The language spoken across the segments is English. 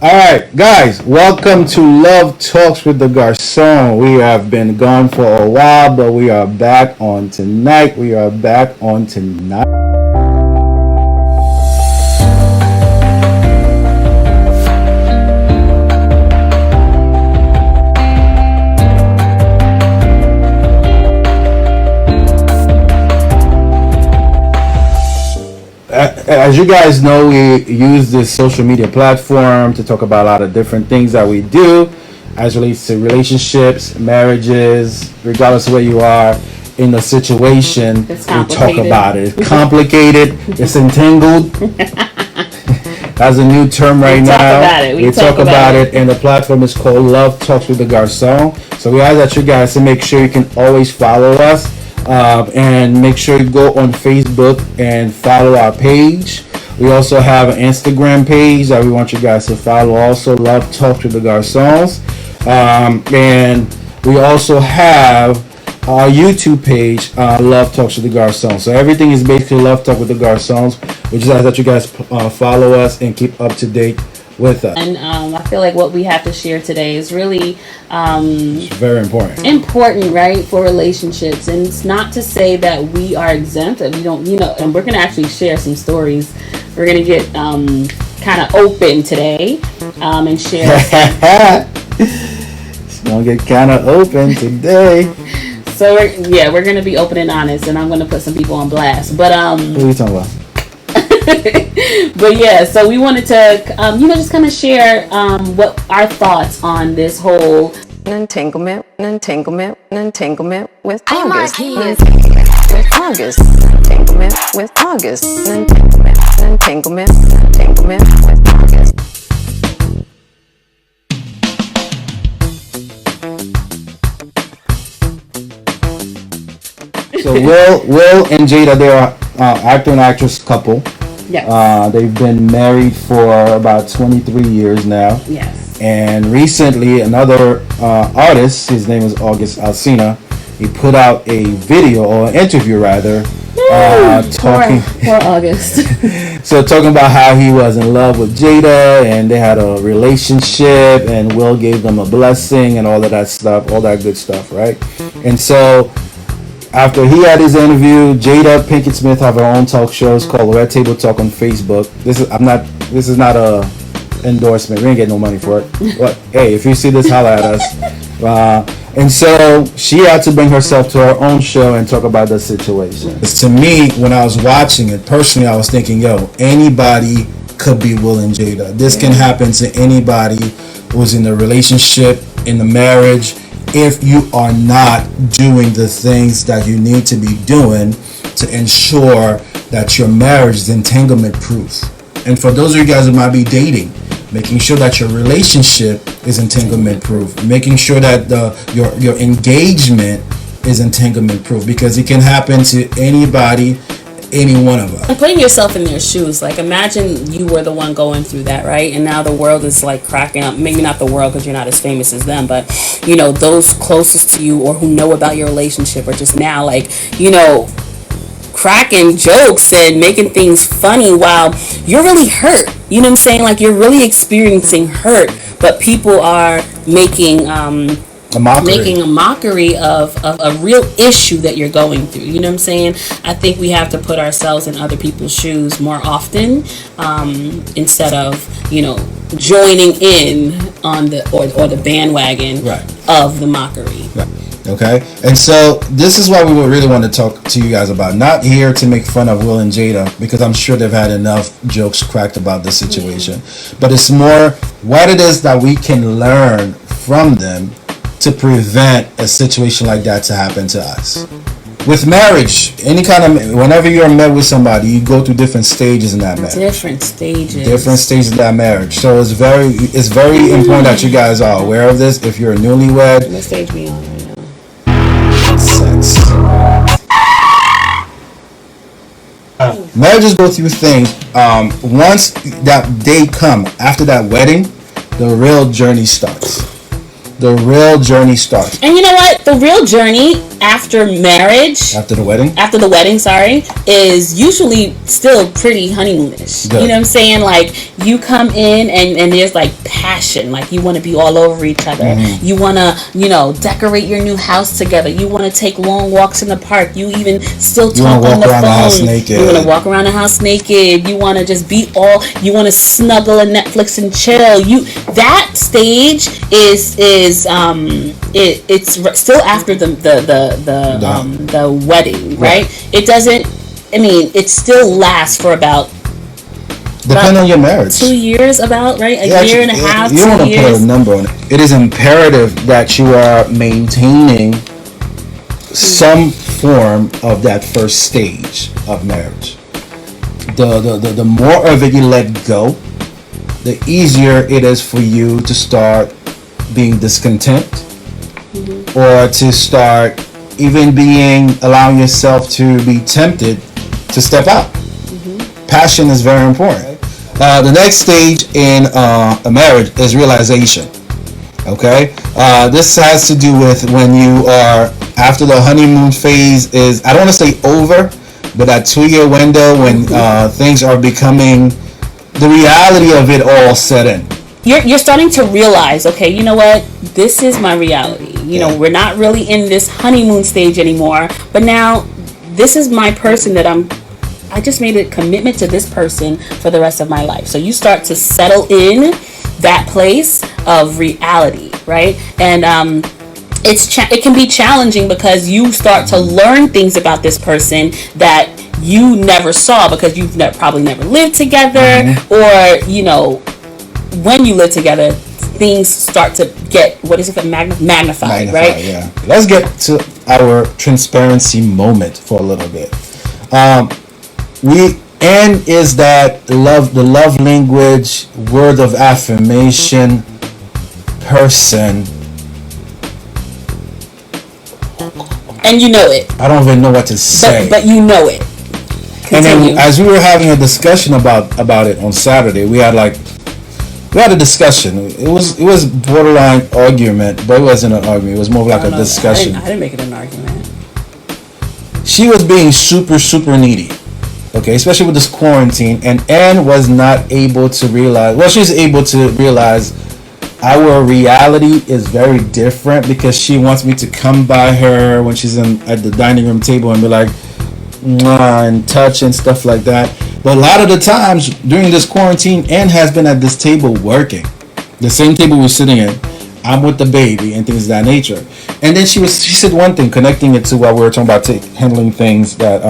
All right, guys, welcome to Love Talks with the Garcon. We have been gone for a while, but we are back on tonight. As you guys know, we use this social media platform to talk about a lot of different things that we do as relates to relationships, marriages, regardless of where you are in the situation. We talk about it. It's complicated. It's entangled. That's a new term right now. We talk about it, and the platform is called Love Talks with the Garcon. So we ask that you guys to make sure you can always follow us. And make sure you go on Facebook and follow our page. We also have an Instagram page that we want you guys to follow. Also, Love Talk with the Garcons. And we also have our YouTube page, Love Talks with the Garcons. So everything is basically Love Talk with the Garcons. We just ask that you guys follow us and keep up to date with us. And I feel like what we have to share today is really it's very important, right, for relationships. And it's not to say that we are exempt, that we don't, and we're going to actually share some stories. We're going to get kind of open today and share. It's going to get kind of open today. So we're going to be open and honest, and I'm going to put some people on blast. But what are you talking about? But yeah, so we wanted to, just kind of share what our thoughts on this whole entanglement with August. Entanglement with August. Entanglement with August. So Will and Jada, they are actor and actress couple. Yes. They've been married for about 23 years now. Yes. And recently, another artist, his name is August Alsina, he put out a video, or an interview rather, talking. Poor August. So talking about how he was in love with Jada, and they had a relationship, and Will gave them a blessing, and all of that stuff, all that good stuff, right? And so after he had his interview, Jada Pinkett Smith have her own talk show. It's called Red Table Talk on Facebook. This is not a endorsement. We ain't getting no money for it. But hey, if you see this, holla at us. And so she had to bring herself to her own show and talk about the situation. To me, when I was watching it, personally, I was thinking, anybody could be Will and Jada. This can happen to anybody who's in a relationship, in a marriage, if you are not doing the things that you need to be doing to ensure that your marriage is entanglement proof. And for those of you guys who might be dating, making sure that your relationship is entanglement proof, making sure that your engagement is entanglement proof, because it can happen to anybody, any one of us. And putting yourself in their shoes, like imagine you were the one going through that, right? And now the world is like cracking up. Maybe not the world because you're not as famous as them, but those closest to you or who know about your relationship are just now like, cracking jokes and making things funny while you're really hurt. You know what I'm saying? Like you're really experiencing hurt, but people are making a mockery of a real issue that you're going through. You know what I'm saying? I think we have to put ourselves in other people's shoes more often, instead of joining in on the bandwagon of the mockery. Right. Okay, and so this is what we would really want to talk to you guys about. Not here to make fun of Will and Jada, because I'm sure they've had enough jokes cracked about the situation. But it's more what it is that we can learn from them to prevent a situation like that to happen to us. With marriage, whenever you're met with somebody, you go through different stages in that marriage. Different stages of that marriage. So it's very important that you guys are aware of this. If you're a newlywed, what stage we on right now? Sex. Marriages go through things. Once that day come after that wedding, the real journey starts. And you know what? The real journey after marriage, after the wedding, sorry, is usually still pretty honeymoonish. Good. You know what I'm saying? Like, you come in and there's like passion, like you want to be all over each other. Mm-hmm. You want to, decorate your new house together. You want to take long walks in the park. You even still talk on the phone. You want to walk around the house naked. You want to just you want to snuggle and Netflix and chill. That stage is it's still after the wedding, right? It doesn't. I mean, it still lasts for about. Depending on your marriage. 2 years, about, right? A year and a half. You don't want to put a number on it. It is imperative that you are maintaining some form of that first stage of marriage. The more of it you let go, the easier it is for you to start being discontent, or to start even allowing yourself to be tempted to step out. Passion is very important. The next stage in a marriage is realization. Okay, this has to do with when you are after the honeymoon phase is, I don't want to say over, but that 2-year window when things are becoming, the reality of it all set in. You're starting to realize, okay, you know what? This is my reality. We're not really in this honeymoon stage anymore, but now this is my person that I just made a commitment to this person for the rest of my life. So you start to settle in that place of reality, right? And it can be challenging because you start to learn things about this person that you never saw because you've probably never lived together, or when you live together, things start to get magnified, right? Yeah. Let's get to our transparency moment for a little bit. Anne is that the love language, word of affirmation person. And you know it. I don't even know what to say. But you know it. Continue. And then as we were having a discussion about it on Saturday, we had a discussion. It was borderline argument, but it wasn't an argument. It was more like a discussion. I didn't make it an argument. She was being super, super needy. Okay, especially with this quarantine, and Anne was not able to realize. Well, she's able to realize our reality is very different because she wants me to come by her when she's at the dining room table and be like, mwah, and touch and stuff like that. But a lot of the times during this quarantine, Anne has been at this table working, the same table we're sitting in. I'm with the baby and things of that nature. And then she said one thing, connecting it to what we were talking about, handling things that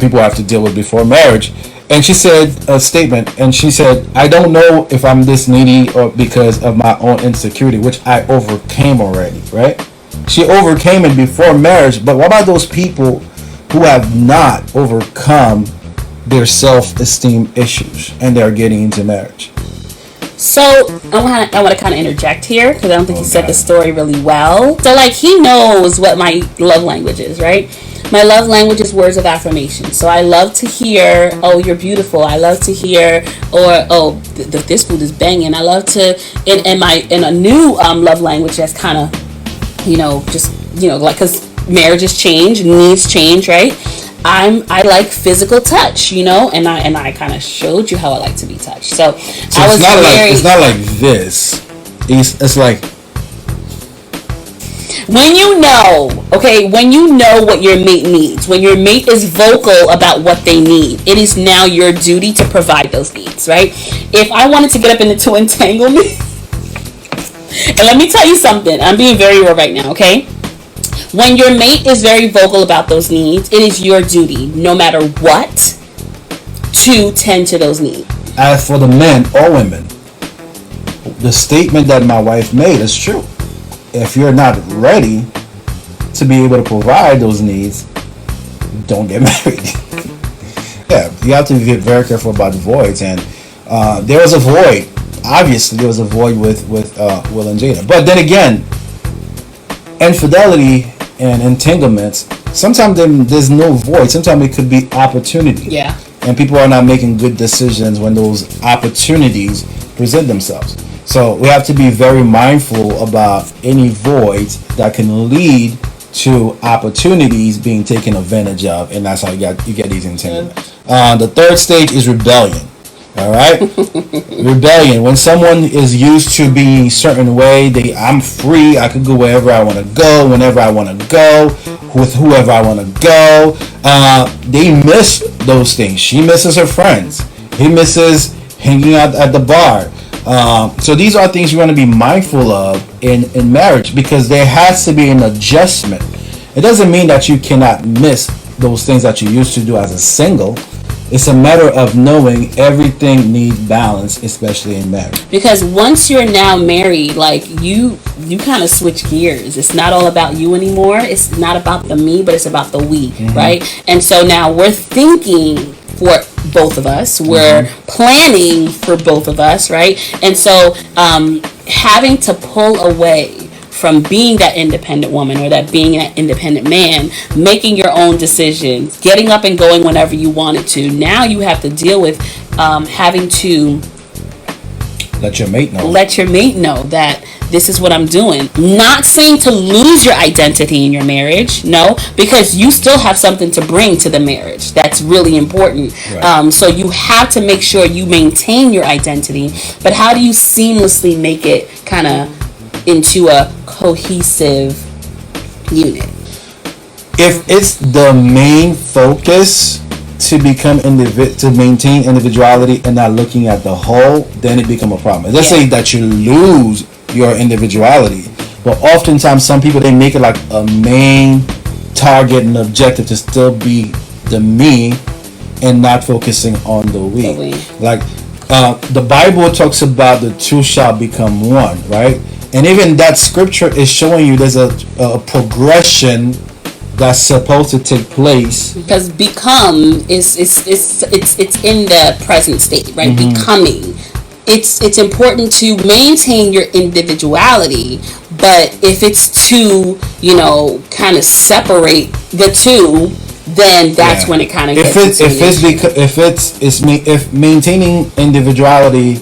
people have to deal with before marriage. And she said a statement, and she said, I don't know if I'm this needy or because of my own insecurity, which I overcame already, right? She overcame it before marriage, but what about those people who have not overcome their self-esteem issues and they're getting into marriage? So I want to kind of interject here because I don't think he said the story really well. So he knows what my love language is, right? My love language is words of affirmation. So I love to hear, oh, you're beautiful. I love to hear, or oh, this food is banging. I love to, in a new love language that's kind of, because marriages change, needs change, right? I like physical touch, and I kind of showed you how I like to be touched. So I was it's not like this. It's like when you know what your mate needs, when your mate is vocal about what they need, it is now your duty to provide those needs, right? If I wanted to get up into entanglement, and let me tell you something, I'm being very real right now, okay? When your mate is very vocal about those needs, it is your duty, no matter what, to tend to those needs. As for the men or women, the statement that my wife made is true. If you're not ready to be able to provide those needs, don't get married. Yeah, you have to be very careful about voids. And there was a void. Obviously, there was a void with Will and Jada. But then again, infidelity and entanglements, sometimes there's no void. Sometimes it could be opportunity. Yeah. And people are not making good decisions when those opportunities present themselves. So we have to be very mindful about any voids that can lead to opportunities being taken advantage of, and that's how you get these entanglements. The third stage is rebellion. All right, rebellion. When someone is used to being a certain way, I'm free. I can go wherever I want to go, whenever I want to go, with whoever I want to go. They miss those things. She misses her friends. He misses hanging out at the bar. So these are things you want to be mindful of in marriage, because there has to be an adjustment. It doesn't mean that you cannot miss those things that you used to do as a single. It's a matter of knowing everything needs balance, especially in marriage. Because once you're now married, like you kind of switch gears. It's not all about you anymore. It's not about the me, but it's about the we, right? And so now we're thinking for both of us. We're planning for both of us, right? And so having to pull away from being that independent woman or that being that independent man, making your own decisions, getting up and going whenever you wanted to. Now you have to deal with having to let your mate know that this is what I'm doing. Not saying to lose your identity in your marriage, no, because you still have something to bring to the marriage. That's really important. Right. So you have to make sure you maintain your identity, but how do you seamlessly make it kind of into a cohesive unit? If it's the main focus to become to maintain individuality and not looking at the whole, then it become a problem. Let's say that you lose your individuality, but oftentimes some people, they make it like a main target and objective to still be the me and not focusing on the we. Like the Bible talks about the two shall become one, right? And even that scripture is showing you there's a progression that's supposed to take place. Because become it's in the present state, right? Becoming. It's important to maintain your individuality, but if it's to, kind of separate the two, then that's when it kind of gets if maintaining individuality,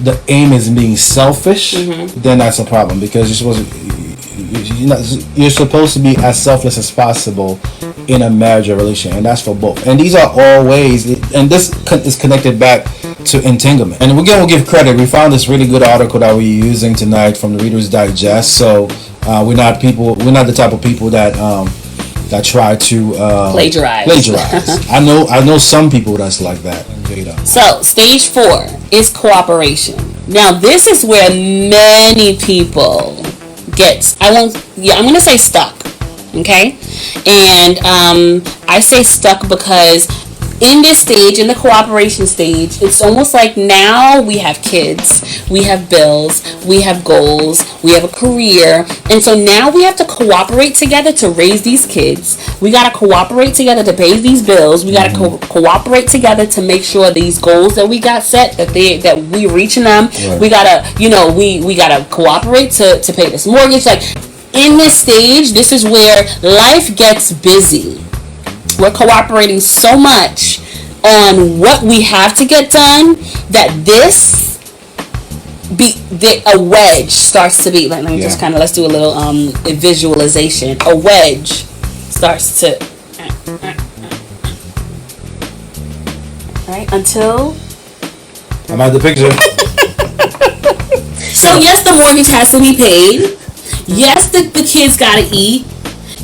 the aim is being selfish, then that's a problem, because you're supposed to be as selfless as possible in a marriage or relationship, and that's for both. And these are all ways, and this is connected back to entanglement. And again, we'll give credit. We found this really good article that we're using tonight from the Reader's Digest. So we're not the type of people that try to plagiarize. I know some people that's like that. So stage 4 is cooperation. Now this is where many people I'm going to say stuck. Okay, and I say stuck because in this stage, in the cooperation stage, it's almost like now we have kids, we have bills, we have goals, we have a career, and so now we have to cooperate together to raise these kids. We got to cooperate together to pay these bills. We got to cooperate together to make sure these goals that we got set, that we reaching them. Right. We gotta, we gotta cooperate to pay this mortgage. Like in this stage, this is where life gets busy. We're cooperating so much on what we have to get done that a wedge starts to be. Let me just kind of, let's do a little visualization. A wedge starts to, right, until I'm at the picture. So yes, the mortgage has to be paid. Yes, the kids gotta eat.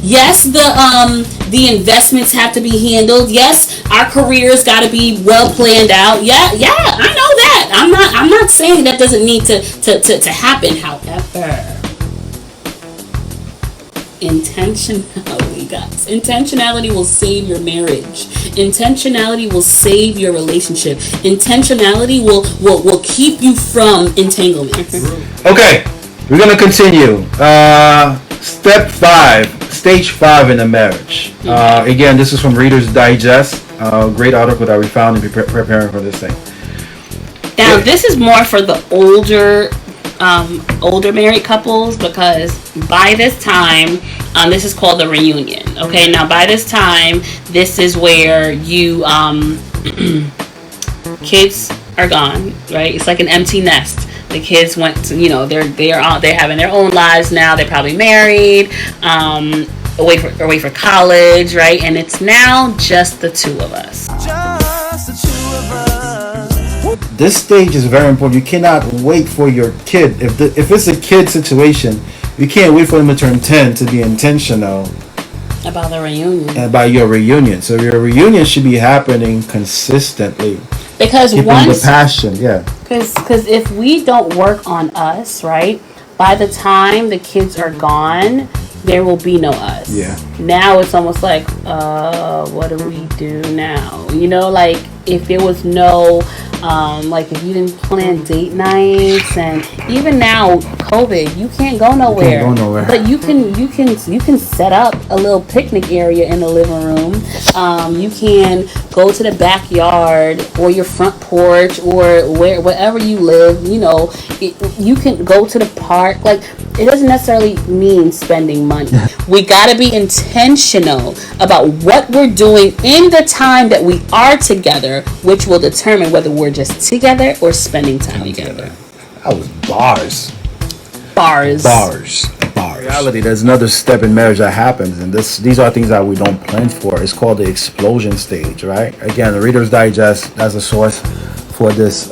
Yes, the investments have to be handled. Yes, our careers got to be well planned out. Yeah, I know that. I'm not saying that doesn't need to happen. However, intentionality, guys. Intentionality will save your marriage. Intentionality will save your relationship. Intentionality will keep you from entanglement. Okay, we're gonna continue. Step 5. Stage 5 in a marriage. Again, this is from Reader's Digest. Great article that we found in preparing for this thing. Now, this is more for the older married couples, because by this time, this is called the reunion. Okay, now by this time, this is where you kids are gone, right? It's like an empty nest. The kids went to, they're having their own lives now. They're probably married. away for college, right? And it's now just the two of us. Just the two of us. This stage is very important. You cannot wait for your kid. If it's a kid situation, you can't wait for them to turn 10 to be intentional About the reunion. about your reunion. So your reunion should be happening consistently. Because Keeping the passion, yeah. Because if we don't work on us, right, by the time the kids are gone, there will be no us. Yeah. Now it's almost like, what do we do now? You know, like if there was no, like if you didn't plan date nights, and even now COVID, you can't go nowhere. You can't go nowhere. But you can set up a little picnic area in the living room. You can go to the backyard or your front porch or wherever you live. You know, you can go to the park. Like, it doesn't necessarily mean spending money. We gotta be intentional about what we're doing in the time that we are together, which will determine whether we're just together or spending time together. That was bars. Bars. In reality, there's another step in marriage that happens, and these are things that we don't plan for. It's called the explosion stage, right? Again, the Reader's Digest as a source for this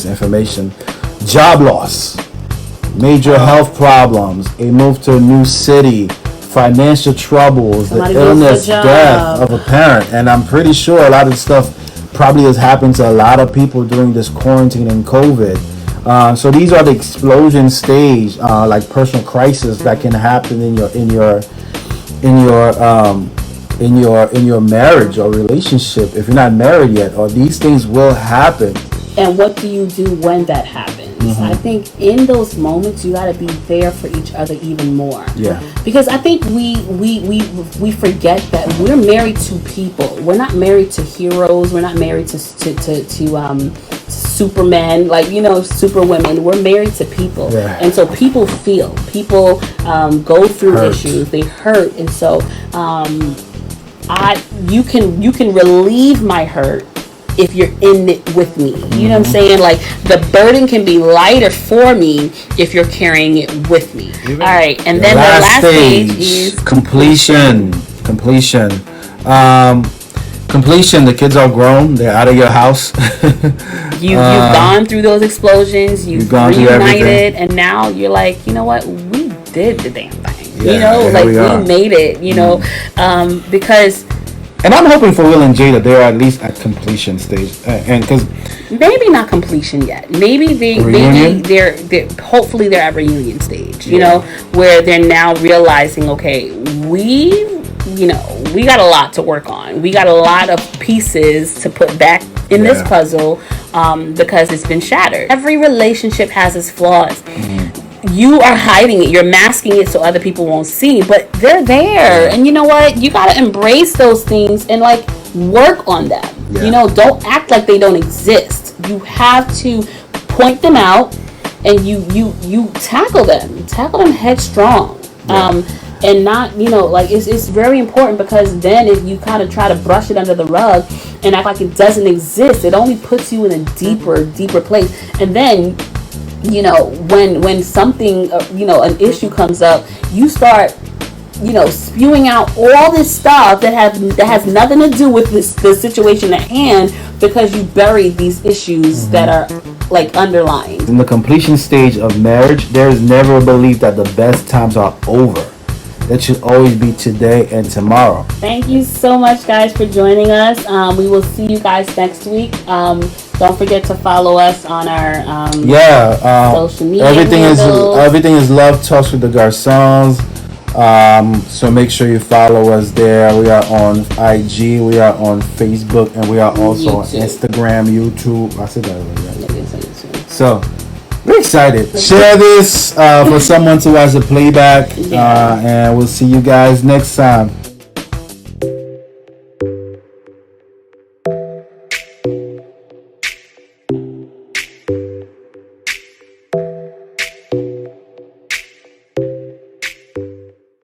information. Job loss, major health problems, a move to a new city, financial troubles, Somebody the loses illness, their death job. of a parent, and I'm pretty sure a lot of stuff probably has happened to a lot of people during this quarantine and COVID. So these are the explosion stage, like personal crisis that can happen in your marriage or relationship if you're not married yet. Or these things will happen. And what do you do when that happens? I think in those moments you got to be there for each other even more. Yeah. Because I think we forget that we're married to people. We're not married to heroes. We're not married to supermen, like, you know, superwomen. We're married to people. Yeah. And so people go through Hurt. issues. They hurt. And so you can relieve my hurt if you're in it with me. You know what I'm saying? Like, the burden can be lighter for me if you're carrying it with me. All right, and then the last stage is completion. Completion. The kids are grown. They're out of your house. you've gone through those explosions. You've gone through everything. reunited, and now you're like, you know what? We did the damn thing. Yeah, you know, here like we are. we made it. You know, because. And I'm hoping for Will and Jada, they're at least at completion stage, and because maybe not completion yet. Maybe they're hopefully they're at reunion stage. You know, where they're now realizing, okay, we got a lot to work on. We got a lot of pieces to put back in this puzzle, because it's been shattered. Every relationship has its flaws. You are hiding it. You're masking it so other people won't see, but they're there. And you know what? You got to embrace those things and, like, work on them. Yeah. You know, don't act like they don't exist. You have to point them out, and you tackle them headstrong. And not, you know, like, it's very important, because then if you kind of try to brush it under the rug and act like it doesn't exist, it only puts you in a deeper place. And then, you know, when something, you know, an issue comes up, you start, you know, spewing out all this stuff that has nothing to do with the situation at hand, because you buried these issues that are, like, underlying. in the completion stage of marriage, there is never a belief that the best times are over. That should always be today and tomorrow. Thank you so much, guys, for joining us. We will see you guys next week. Don't forget to follow us on our social media Everything is Love Talks with the Garcons. So make sure you follow us there. We are on IG, we are on Facebook, and we are also on Instagram, YouTube. I said that already, right? So we're excited. Share this for someone to watch the playback, and we'll see you guys next time.